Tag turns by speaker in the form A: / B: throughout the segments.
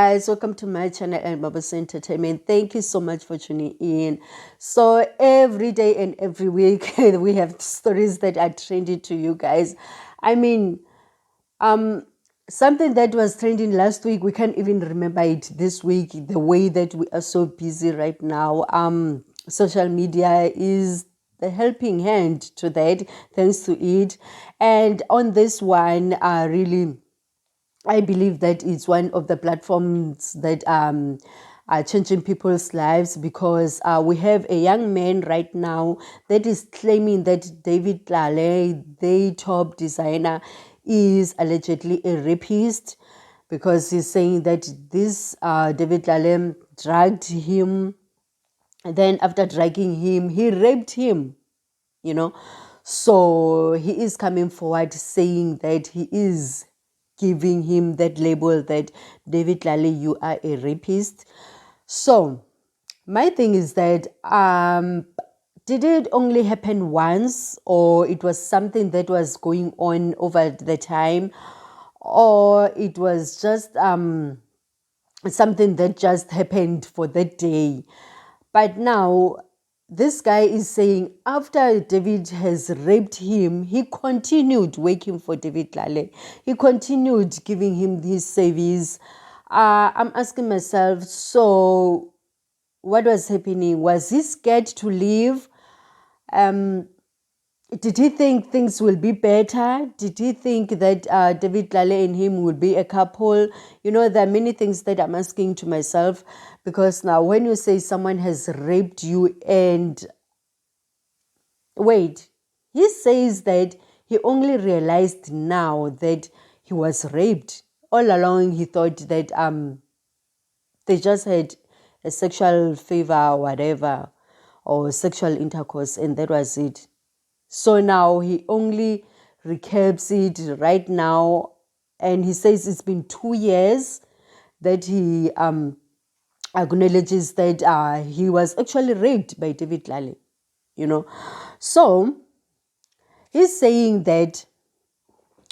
A: guys, welcome to my channel and Bubbles Entertainment. Thank you so much for tuning in. So every day and every week we have stories that are trending to you guys. I mean, something that was trending last week, we can't even remember it this week, the way that we are so busy right now. Social media is the helping hand to that, thanks to it. And on this one, really, I believe that it's one of the platforms that are changing people's lives, because we have a young man right now that is claiming that David Tlale, the top designer, is allegedly a rapist, because he's saying that this David Tlale drugged him, and then after drugging him, he raped him, you know. So he is coming forward saying that he is giving him that label that David Tlale, you are a rapist. So my thing is that did it only happen once, or it was something that was going on over the time, or it was just something that just happened for that day? But now this guy is saying after David has raped him, he continued working for David Tlale. He continued giving him his service. I'm asking myself, so what was happening? Was he scared to leave? Did he think things will be better? Did he think that David Tlale and him would be a couple? You know, there are many things that I'm asking to myself, because now when you say someone has raped you, and wait, he says that he only realized now that he was raped. All along he thought that they just had a sexual favor or whatever, or sexual intercourse, and that was it. So now he only recaps it right now, and he says it's been 2 years that he acknowledges that he was actually raped by David Tlale, you know. So he's saying that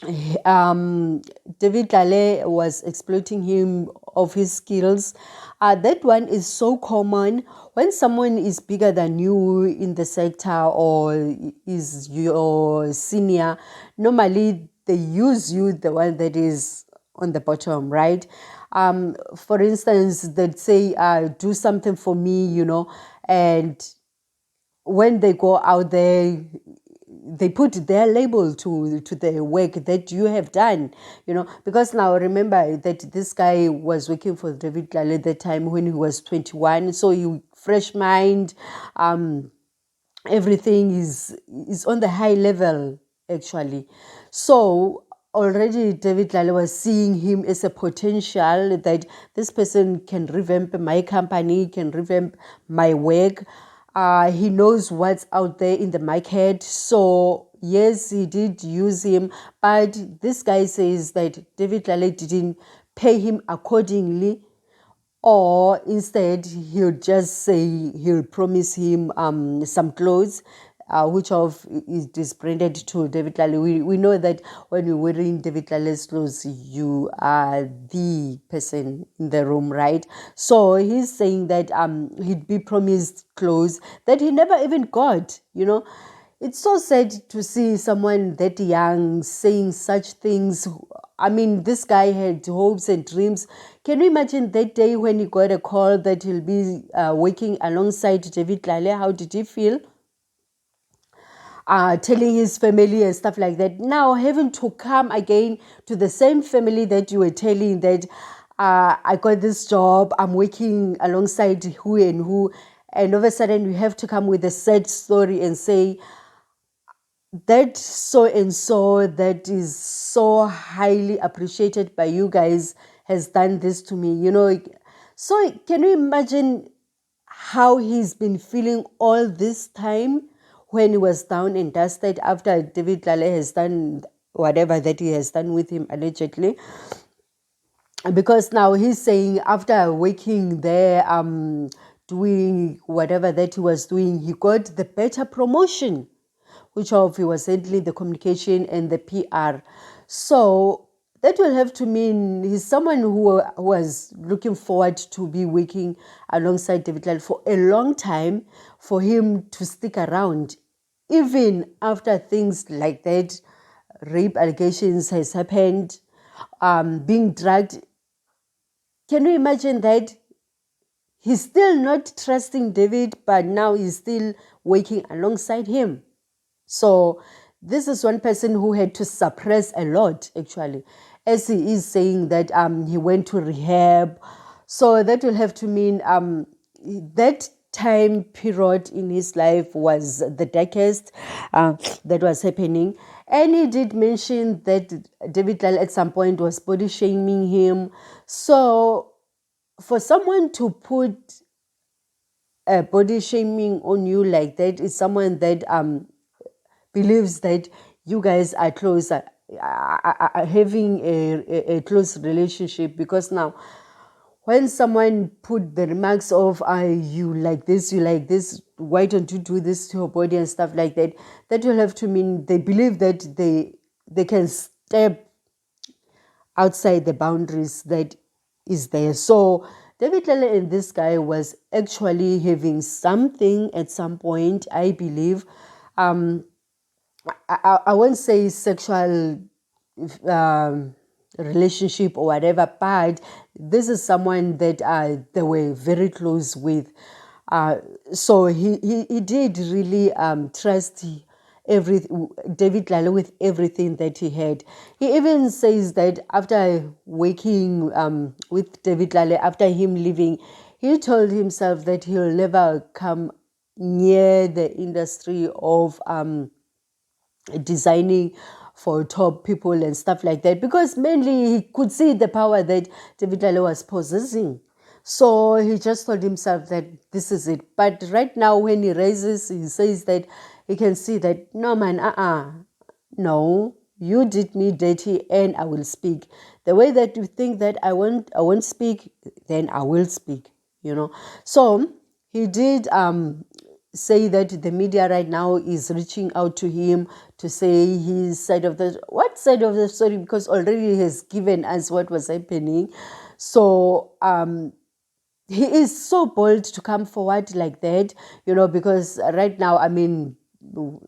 A: David Tlale was exploiting him of his skills. That one is so common when someone is bigger than you in the sector or is your senior. Normally, they use you, the one that is on the bottom, right? For instance, they'd say, "Do something for me," you know, and when they go out there, they put their label to the work that you have done, you know. Because now remember that this guy was working for David Tlale at the time when he was 21, so he fresh mind, everything is on the high level actually. So already David Tlale was seeing him as a potential, that this person can revamp my company, can revamp my work. He knows what's out there in the market. So yes, he did use him, but this guy says that David Tlale didn't pay him accordingly, or instead he'll just say he'll promise him some clothes, which of is branded to David Tlale. We know that when you're wearing David Tlale's clothes, you are the person in the room, right? So he's saying that he'd be promised clothes that he never even got, you know. It's so sad to see someone that young saying such things. I mean, this guy had hopes and dreams. Can you imagine that day when he got a call that he'll be working alongside David Tlale? How did he feel? Telling his family and stuff like that. Now having to come again to the same family that you were telling that I got this job, I'm working alongside who and who, and all of a sudden you have to come with a sad story and say that so and so that is so highly appreciated by you guys has done this to me, you know. So can you imagine how he's been feeling all this time when he was down and dusted after David Tlale has done whatever that he has done with him allegedly? Because now he's saying after working there, doing whatever that he was doing, he got the better promotion, which of he was handling the communication and the PR. So that will have to mean he's someone who was looking forward to be working alongside David Tlale for a long time, for him to stick around, even after things like that, rape allegations has happened, being dragged. Can you imagine that? He's still not trusting David, but now he's still working alongside him. So this is one person who had to suppress a lot, actually, as he is saying that he went to rehab. So that will have to mean that time period in his life was the darkest that was happening. And he did mention that David Lal at some point was body shaming him. So for someone to put body shaming on you like that is someone that believes that you guys are close, are having a close relationship, because now when someone put the remarks of you like this, why don't you do this to your body and stuff like that, that will have to mean they believe that they can step outside the boundaries that is there. So David Tlale and this guy was actually having something at some point, I believe. I won't say sexual relationship or whatever, but this is someone that they were very close with. So he did really trust every David Tlale with everything that he had. He even says that after working with David Tlale, after him leaving, he told himself that he'll never come near the industry of designing for top people and stuff like that, because mainly he could see the power that David Tlale was possessing. So he just told himself that this is it. But right now when he raises, he says that he can see that, no man, no, you did me dirty and I will speak. The way that you think that I won't speak, then I will speak, So he did say that the media right now is reaching out to him to say his side of what side of the story, because already he has given us what was happening. So he is so bold to come forward like that, because right now, I mean,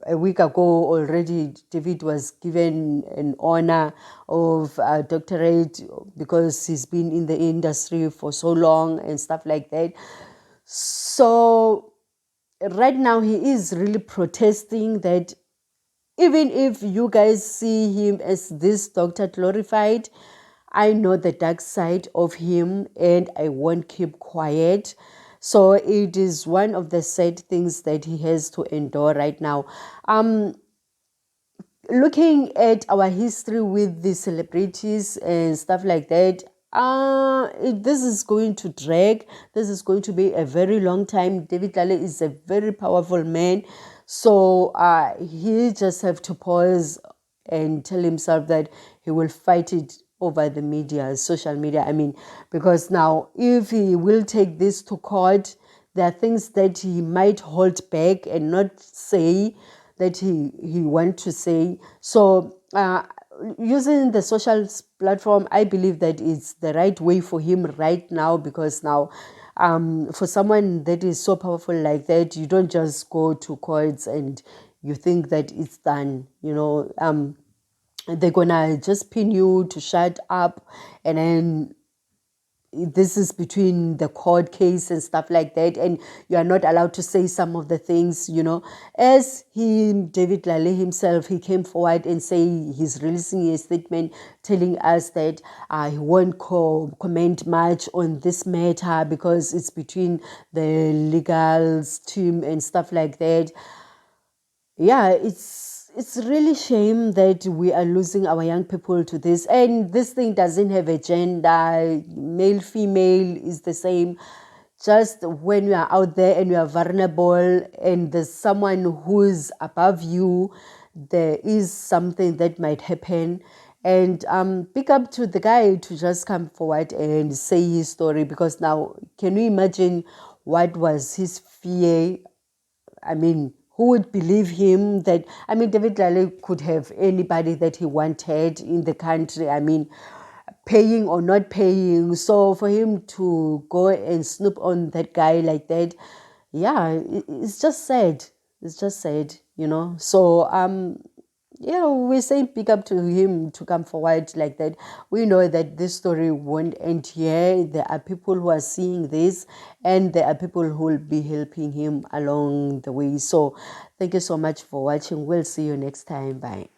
A: a week ago already, David was given an honor of a doctorate because he's been in the industry for so long and stuff like that. So right now he is really protesting that even if you guys see him as this doctor glorified, I know the dark side of him and I won't keep quiet. So it is one of the sad things that he has to endure right now. Looking at our history with the celebrities and stuff like that, this is going to drag. This is going to be a very long time. David Tlale is a very powerful man. So he just have to pause and tell himself that he will fight it over the media, social media. I mean, because now if he will take this to court, there are things that he might hold back and not say that he want to say. So using the social platform, I believe that it's the right way for him right now, because now for someone that is so powerful like that, you don't just go to courts and you think that it's done, they're gonna just pin you to shut up, and then this is between the court case and stuff like that, and you are not allowed to say some of the things, as David Tlale himself, he came forward and say he's releasing a statement telling us that he won't comment much on this matter because it's between the legal team and stuff like that. Yeah, it's really shame that we are losing our young people to this, and this thing doesn't have a gender. Male, female is the same. Just when you are out there and you are vulnerable and there's someone who's above you, there is something that might happen. And pick up to the guy to just come forward and say his story, because now can you imagine what was his fear? I mean, who would believe him that, I mean, David Tlale could have anybody that he wanted in the country, I mean, paying or not paying. So for him to go and snoop on that guy like that, yeah, it's just sad. It's just sad, you know. So yeah, we're saying big up to him to come forward like that. We know that this story won't end here. There are people who are seeing this, and there are people who will be helping him along the way. So thank you so much for watching. We'll see you next time. Bye.